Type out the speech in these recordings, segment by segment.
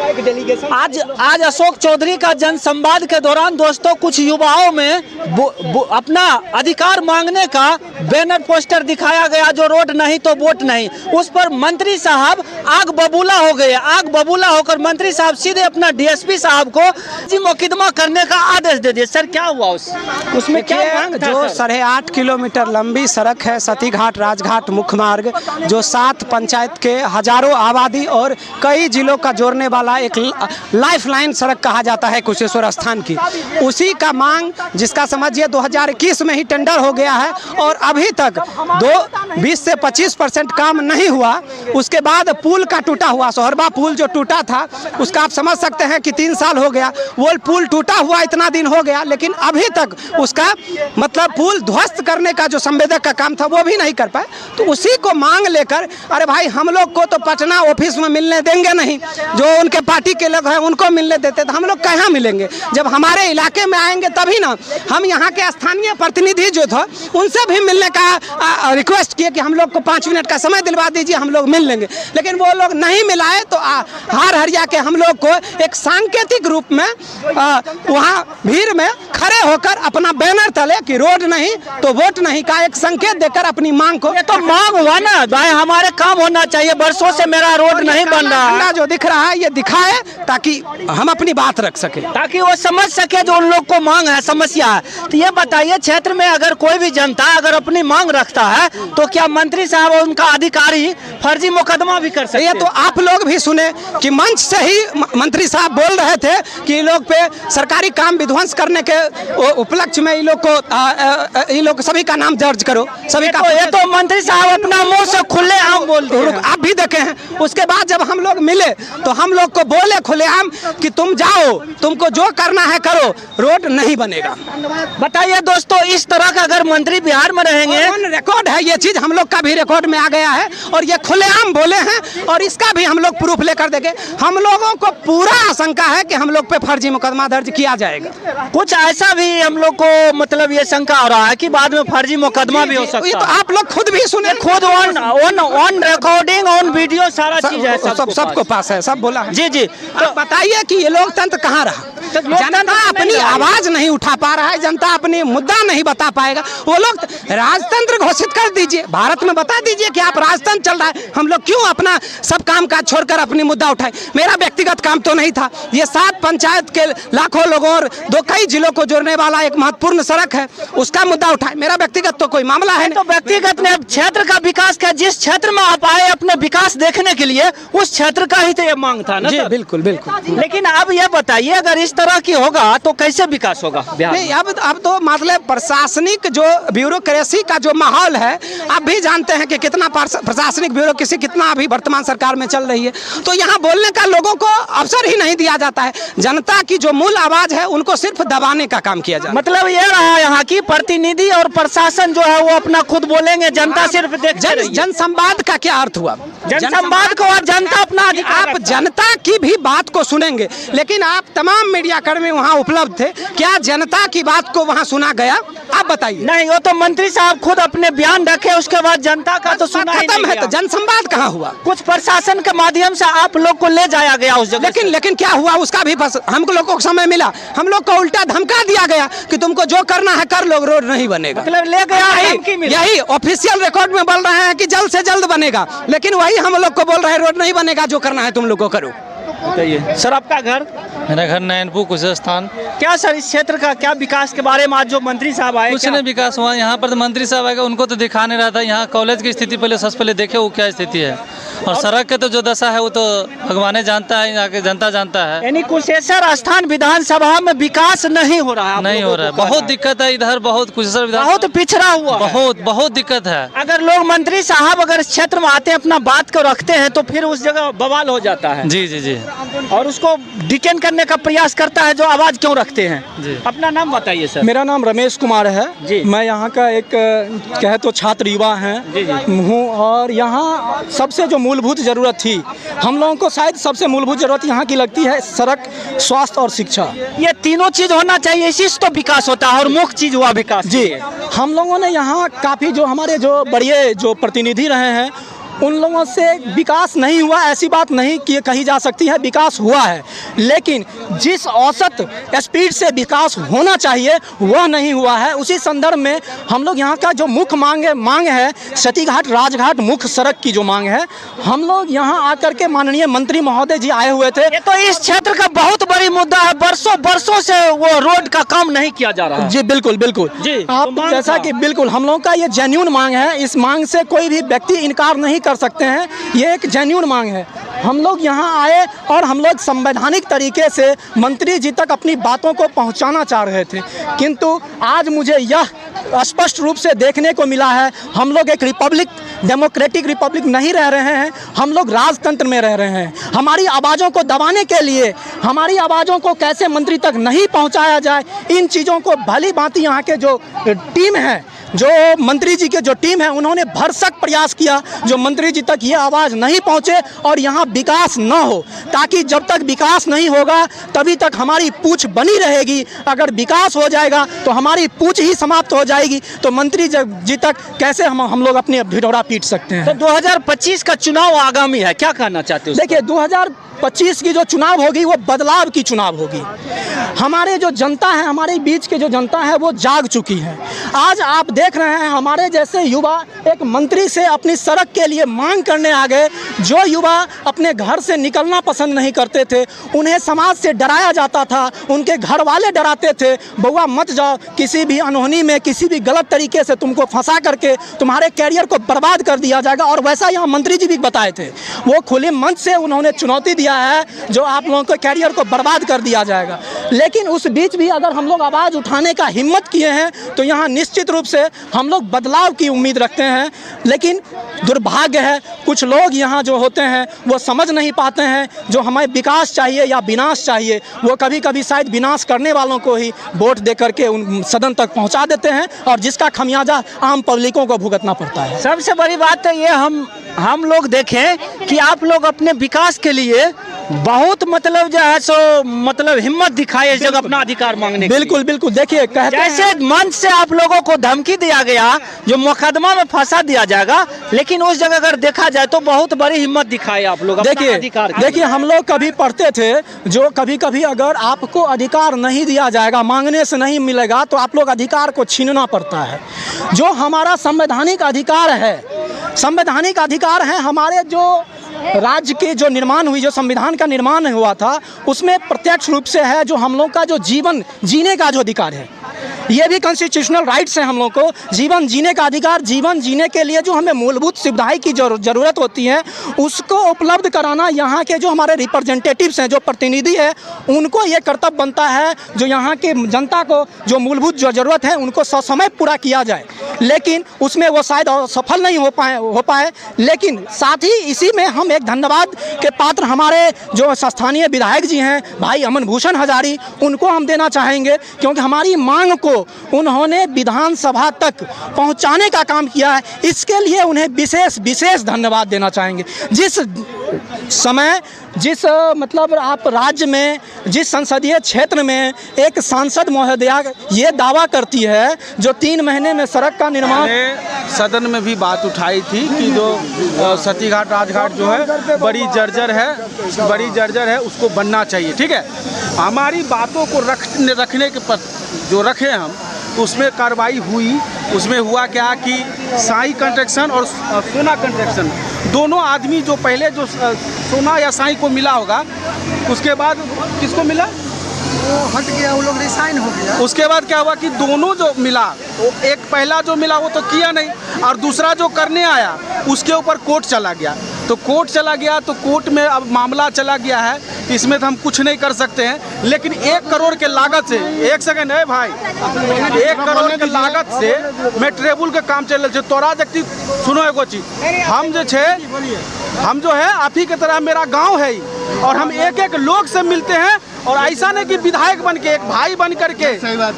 आज अशोक चौधरी का जनसंवाद के दौरान दोस्तों कुछ युवाओं में अपना अधिकार मांगने का बैनर पोस्टर दिखाया गया, जो रोड नहीं तो वोट नहीं। उस पर मंत्री साहब आग बबूला हो गए। आग बबूला होकर मंत्री साहब सीधे अपना डीएसपी साहब को मुकदमा करने का आदेश दे दिया। सर क्या हुआ उसमें क्या मांग था? जो 8.5 किलोमीटर लंबी सड़क है सती घाट राजघाट मुख्य मार्ग, जो 7 पंचायत के हजारों आबादी और कई जिलों का जोड़ने वाला एक लाइफलाइन सड़क कहा जाता है कुशेश्वर स्थान की, उसी का मांग जिसका समझिए 2021 में ही टेंडर हो गया है और अभी तक 20 से 25% काम नहीं हुआ। उसके बाद पुल का टूटा हुआ सोहरबा पुल जो टूटा था उसका आप समझ सकते हैं कि 3 साल हो गया। वो पुल टूटा हुआ इतना दिन हो गया, लेकिन अभी तक उसका मतलब पुल ध्वस्त करने का जो संवेदक का काम था वो भी नहीं कर पाए। तो उसी को मांग लेकर अरे भाई हम लोग को तो पटना ऑफिस में मिलने देंगे नहीं, जो उनके पार्टी के लोग हैं उनको मिलने देते, तो हम लोग कहाँ मिलेंगे? जब हमारे इलाके में आएंगे तभी ना। हम यहाँ के स्थानीय प्रतिनिधि जो था उनसे भी मिलने का रिक्वेस्ट किए कि हम लोग को 5 मिनट का समय दिलवा दीजिए, हम लोग मिल लेंगे, लेकिन वो लोग नहीं मिलाए। तो हार हरिया के हम लोग को एक सांकेतिक रूप में वहाँ भीड़ में खड़े होकर अपना बैनर तले कि रोड नहीं तो वोट नहीं का एक संकेत देकर अपनी मांग को, ये तो मांग हुआ ना भाई, हमारे काम होना चाहिए। बरसों से मेरा रोड नहीं बन रहा, जो दिख रहा है ये दिखाए ताकि हम अपनी बात रख सके, ताकि वो समझ सके जो उन लोग को मांग है, समस्या है। तो ये बताइए, क्षेत्र में अगर कोई भी जनता अगर अपनी मांग रखता है तो क्या मंत्री साहब और उनका अधिकारी फर्जी मुकदमा भी कर सकते हैं? ये तो आप लोग भी सुने कि मंच से ही मंत्री साहब बोल रहे थे कि लोग पे सरकारी काम विध्वंस करने के उपलक्ष्य में इन लोग सभी का नाम दर्ज करो, सभी का। ये तो मंत्री साहब अपना मुंह से खुले आम बोलते हैं। आप भी देखे हैं। उसके बाद जब हम लोग मिले तो हम लोग को बोले खुलेआम कि तुम जाओ, तुमको जो करना है करो, रोड नहीं बनेगा। बताइए दोस्तों, इस तरह का अगर मंत्री बिहार में रहेंगे, रिकॉर्ड है ये चीज, हम लोग का भी रिकॉर्ड में आ गया है और ये खुलेआम बोले हैं और इसका भी हम लोग प्रूफ लेकर देंगे। हम लोगों को पूरा आशंका है कि हम लोग पे फर्जी मुकदमा दर्ज किया जाएगा। कुछ ऐसा भी हम लोग को मतलब ये शंका हो रहा है कि बाद में फर्जी मुकदमा भी हो सकता है। तो आप लोग खुद भी सुने, खुद ऑन रिकॉर्डिंग ऑन वीडियो सारा चीज है, सबको पास है, सब बोला है। जी जी। तो बताइए कि ये लोकतंत्र कहाँ रहा? जनता अपनी आवाज नहीं उठा पा रहा है, जनता अपनी मुद्दा नहीं बता पाएगा। वो लोग राजतंत्र घोषित कर दीजिए, भारत में बता दीजिए कि आप राजतंत्र चल रहा है, हम लोग क्यों अपना सब काम काज छोड़कर अपनी मुद्दा उठाए? मेरा व्यक्तिगत काम तो नहीं था, ये 7 पंचायत के लाखों लोगों और कई जिलों को जोड़ने वाला एक महत्वपूर्ण सड़क है, उसका मुद्दा उठाए। मेरा व्यक्तिगत तो कोई मामला है तो व्यक्तिगत ने क्षेत्र का विकास किया। जिस क्षेत्र में आप आए अपने विकास देखने के लिए, उस क्षेत्र का ही तो ये मांग था ना? जी बिल्कुल बिल्कुल। लेकिन अब ये बताइए, अगर इस तरह की होगा तो कैसे विकास होगा बिहार में? अब तो मतलब प्रशासनिक जो ब्यूरोक्रेसी का जो माहौल है, आप भी जानते हैं कि कितना प्रशासनिक ब्यूरोक्रेसी कितना अभी वर्तमान सरकार में चल रही है। तो यहाँ बोलने का लोगों को अवसर ही नहीं दिया जाता है। जनता की जो मूल आवाज है उनको सिर्फ दबाने का काम किया जाता है। मतलब ये रहा यहाँ की प्रतिनिधि और प्रशासन जो है वो अपना खुद बोलेंगे, जनता सिर्फ देखते रहिए। जनसंवाद का क्या अर्थ हुआ? जनसंवाद को और जनता अपना आप जनता की भी बात को सुनेंगे, लेकिन आप तमाम मीडिया कर्मी वहाँ उपलब्ध थे, क्या जनता की बात को वहाँ सुना गया? आप बताइए। नहीं, वो तो मंत्री साहब खुद अपने बयान रखे, उसके बाद जनता का तो सुना ही नहीं है। तो जनसंवाद कहाँ हुआ? कुछ प्रशासन के माध्यम से आप लोग को ले जाया गया उस जगह, लेकिन क्या हुआ उसका भी हम लोगों को समय मिला? हम लोग को उल्टा धमका दिया गया कि तुमको जो करना है कर लो, रोड नहीं बनेगा। मतलब ले गया, यही ऑफिशियल रिकॉर्ड में बोल रहे हैं कि जल्द से जल्द बनेगा, लेकिन वही हम लोग को बोल रहे हैं रोड नहीं बनेगा, जो करना है तुम लोग को करो। सर आपका घर? मेरा घर नैनपुर कुशेश्वर स्थान। क्या सर इस क्षेत्र का क्या विकास के बारे में आज जो मंत्री साहब आए? कुछ नहीं विकास हुआ यहाँ पर, तो मंत्री साहब आएगा उनको तो दिखा नहीं रहा था। यहाँ कॉलेज की स्थिति पहले सबसे पहले देखे वो क्या स्थिति है, और सड़क के तो जो दशा है वो तो भगवान जानता है, यहाँ के जनता जानता है। यानी कुशेश्वर स्थान विधानसभा में विकास नहीं हो रहा है? नहीं हो रहा है, बहुत दिक्कत है इधर, बहुत कुशेश्वर विधानसभा बहुत पिछड़ा हुआ, बहुत दिक्कत है। अगर लोग मंत्री साहब अगर इस क्षेत्र में आते हैं, अपना बात को रखते हैं, तो फिर उस जगह बवाल हो जाता है। जी जी जी। और उसको डिटेन करने का प्रयास करता है जो आवाज क्यों रखते हैं जी। अपना नाम बताइए सर। मेरा नाम रमेश कुमार है जी। मैं यहाँ का एक कहे तो छात्र युवा हूँ, और यहाँ सबसे जो मूलभूत ज़रूरत थी हम लोगों को, शायद सबसे मूलभूत ज़रूरत यहाँ की लगती है सड़क, स्वास्थ्य और शिक्षा। ये तीनों चीज़ होना चाहिए, इसी से तो विकास होता है, और मुख्य चीज़ हुआ विकास जी। हम लोगों ने यहाँ काफ़ी जो हमारे जो बड़े जो प्रतिनिधि रहे हैं उन लोगों से विकास नहीं हुआ, ऐसी बात नहीं कि कही जा सकती है, विकास हुआ है, लेकिन जिस औसत स्पीड से विकास होना चाहिए वह नहीं हुआ है। उसी संदर्भ में हम लोग यहाँ का जो मुख्य मांग है सतीघाट राजघाट मुख्य सड़क की जो मांग है, हम लोग यहाँ आकर के माननीय मंत्री महोदय जी आए हुए थे। ये तो इस क्षेत्र का बहुत बड़ी मुद्दा है, बरसों से वो रोड का काम नहीं किया जा रहा है। जी बिल्कुल बिल्कुल जी, आप तो जैसा कि बिल्कुल हम लोगों का ये जेन्युइन मांग है, इस मांग से कोई भी व्यक्ति इनकार नहीं कर सकते हैं, ये एक जेन्युइन मांग है। हम लोग यहाँ आए और हम लोग संवैधानिक तरीके से मंत्री जी तक अपनी बातों को पहुँचाना चाह रहे थे, किंतु आज मुझे यह स्पष्ट रूप से देखने को मिला है हम लोग एक रिपब्लिक, डेमोक्रेटिक रिपब्लिक नहीं रह रहे हैं, हम लोग राजतंत्र में रह रहे हैं। हमारी आवाज़ों को दबाने के लिए, हमारी आवाज़ों को कैसे मंत्री तक नहीं पहुंचाया जाए, इन चीज़ों को भली भांति यहाँ के जो टीम है, जो मंत्री जी के जो टीम है, उन्होंने भरसक प्रयास किया जो मंत्री जी तक ये आवाज़ नहीं पहुँचे और यहाँ विकास न हो, ताकि जब तक विकास नहीं होगा तभी तक हमारी पूछ बनी रहेगी। अगर विकास हो जाएगा तो हमारी पूछ ही समाप्त हो जाएगी, तो मंत्री जी तक कैसे हम लोग अपने ढिढोरा पीट सकते हैं। तो 2025 का चुनाव आगामी है, क्या कहना चाहते हो? देखिए 2025 की जो चुनाव होगी वो बदलाव की चुनाव होगी। हमारे जो जनता है, हमारे बीच के जो जनता है वो जाग चुकी है। आज आप देख रहे हैं हमारे जैसे युवा एक मंत्री से अपनी सड़क के लिए मांग करने आ गए। जो युवा अपने घर से निकलना पसंद नहीं करते थे, उन्हें समाज से डराया जाता था, उनके घर वाले डराते थे, बउआ मत जाओ, किसी भी अनहोनी में किसी भी गलत तरीके से तुमको फंसा करके तुम्हारे कैरियर को बर्बाद कर दिया जाएगा। और वैसा यहाँ मंत्री जी भी बताए थे, वो खुले मंच से उन्होंने चुनौती दिया है जो आप लोगों के कैरियर को बर्बाद कर दिया जाएगा। लेकिन उस बीच भी अगर हम लोग आवाज़ उठाने का हिम्मत किए हैं तो यहाँ निश्चित रूप से हम लोग बदलाव की उम्मीद रखते हैं। लेकिन दुर्भाग्य है कुछ लोग यहाँ जो होते हैं वो समझ नहीं पाते हैं, जो हमें विकास चाहिए या विनाश चाहिए, वो कभी कभी शायद विनाश करने वालों को ही वोट दे करके उन सदन तक पहुँचा देते हैं और जिसका खमियाजा आम पब्लिकों को भुगतना पड़ता है। सबसे बड़ी बात तो ये हम लोग देखें कि आप लोग अपने विकास के लिए बहुत मतलब जो है सो मतलब हिम्मत दिखाए इस जगह अपना अधिकार मांगने। बिल्कुल बिल्कुल, देखिए जैसे मंच से आप लोगों को धमकी दिया गया जो मुकदमा में फंसा दिया जाएगा, लेकिन उस जगह अगर देखा जाए तो बहुत बड़ी हिम्मत दिखाए आप लोग अपना अधिकार। देखिए हम लोग कभी पढ़ते थे जो कभी कभी अगर आपको अधिकार नहीं दिया जाएगा, मांगने से नहीं मिलेगा, तो आप लोग अधिकार को छीनना पड़ता है। जो हमारा संवैधानिक अधिकार है, संवैधानिक अधिकार है हमारे जो राज्य के जो निर्माण हुई, जो संविधान का निर्माण हुआ था, उसमें प्रत्यक्ष रूप से है जो हम लोग का जो जीवन जीने का जो अधिकार है, ये भी कॉन्स्टिट्यूशनल राइट्स हैं हम लोग को, जीवन जीने का अधिकार। जीवन जीने के लिए जो हमें मूलभूत सुविधाएं की ज़रूरत होती है उसको उपलब्ध कराना यहाँ के जो हमारे रिप्रेजेंटेटिव्स हैं, जो प्रतिनिधि है, उनको ये कर्तव्य बनता है जो यहाँ के जनता को जो मूलभूत जो ज़रूरत है उनको ससमय पूरा किया जाए। लेकिन उसमें वो शायद सफल नहीं हो पाए। लेकिन साथ ही इसी में हम एक धन्यवाद के पात्र हमारे जो स्थानीय विधायक जी हैं भाई अमन भूषण हजारी, उनको हम देना चाहेंगे, क्योंकि हमारी मांग को उन्होंने विधानसभा तक पहुंचाने का काम किया है। इसके लिए उन्हें विशेष धन्यवाद देना चाहेंगे। जिस समय जिस मतलब आप राज्य में जिस संसदीय क्षेत्र में एक सांसद महोदया ये दावा करती है जो 3 महीने में सड़क का निर्माण, सदन में भी बात उठाई थी कि जो सतीघाट राजघाट जो है बड़ी जर्जर है, उसको बनना चाहिए। ठीक है, हमारी बातों को रखने के पर जो रखे हम, उसमें कार्रवाई हुई। उसमें हुआ क्या कि साई कंस्ट्रक्शन और सोना कंस्ट्रक्शन दोनों आदमी जो पहले जो सोना या साई को मिला होगा, उसके बाद किसको मिला, वो हट गया, वो लोग रिसाइन हो गया। उसके बाद क्या हुआ कि दोनों जो मिला, एक पहला जो मिला वो तो किया नहीं, और दूसरा जो करने आया उसके ऊपर कोर्ट चला गया। तो कोर्ट चला गया तो कोर्ट में अब मामला चला गया है, इसमें तो हम कुछ नहीं कर सकते हैं। लेकिन 1 करोड़ के लागत से, 1 सेकंड है भाई, 1 करोड़ के लागत से मैं ट्रेबुल के काम चल रहे तोरा देखती सुनो एगो चीज, हम जो है आप ही की तरह मेरा गांव है और हम एक लोग से मिलते हैं, और ऐसा नहीं कि विधायक बन के, एक भाई बन करके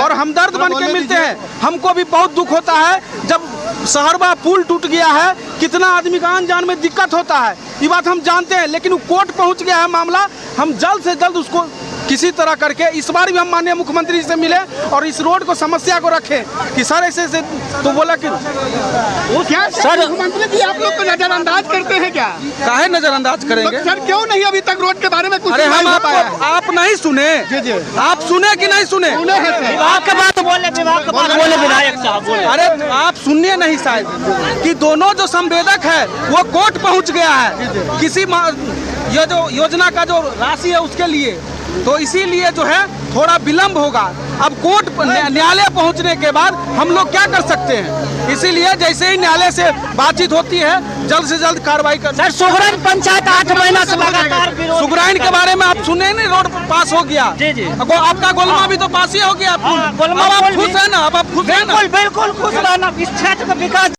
और हमदर्द बन के मिलते हैं। हमको भी बहुत दुख होता है जब सहरबा पुल टूट गया है, कितना आदमी का आन जान में दिक्कत होता है, ये बात हम जानते हैं। लेकिन वो कोर्ट पहुंच गया है मामला, हम जल्द से जल्द उसको किसी तरह करके इस बार भी हम माननीय मुख्यमंत्री जी से मिले और इस रोड को समस्या को रखे कि सर ऐसे तो बोला कि क्या सर मुख्यमंत्री जी आप लोग को नजरअंदाज करते हैं क्या? काहे नजरअंदाज करेंगे? सर क्यों नहीं अभी तक रोड के बारे में कुछ अरे हम नहीं बताया? आप नहीं सुने? जी। आप सुने कि नहीं सुने? सुने हैं सर। विभाग के बात बोले विधायक साहब बोले। अरे आप सुनिए नहीं शायद कि दोनों जो संवेदक है वो कोर्ट पहुंच गया है किसी ये जो योजना का जो राशि है उसके लिए, तो इसीलिए जो है थोड़ा विलंब होगा। अब कोर्ट न्यायालय पहुंचने के बाद हम लोग क्या कर सकते हैं, इसीलिए जैसे ही न्यायालय से बातचीत होती है जल्द से जल्द कार्रवाई कर। सर सुगराइन पंचायत 8 महीना से लगातार सुगराइन के बारे में आप सुने नहीं, रोड पास हो गया। जी। आपका गोलमा भी तो पास ही हो गया। गोलमा अब आप खुश है ना? अब आप खुश है ना? बिल्कुल खुश रहना, इस क्षेत्र का विकास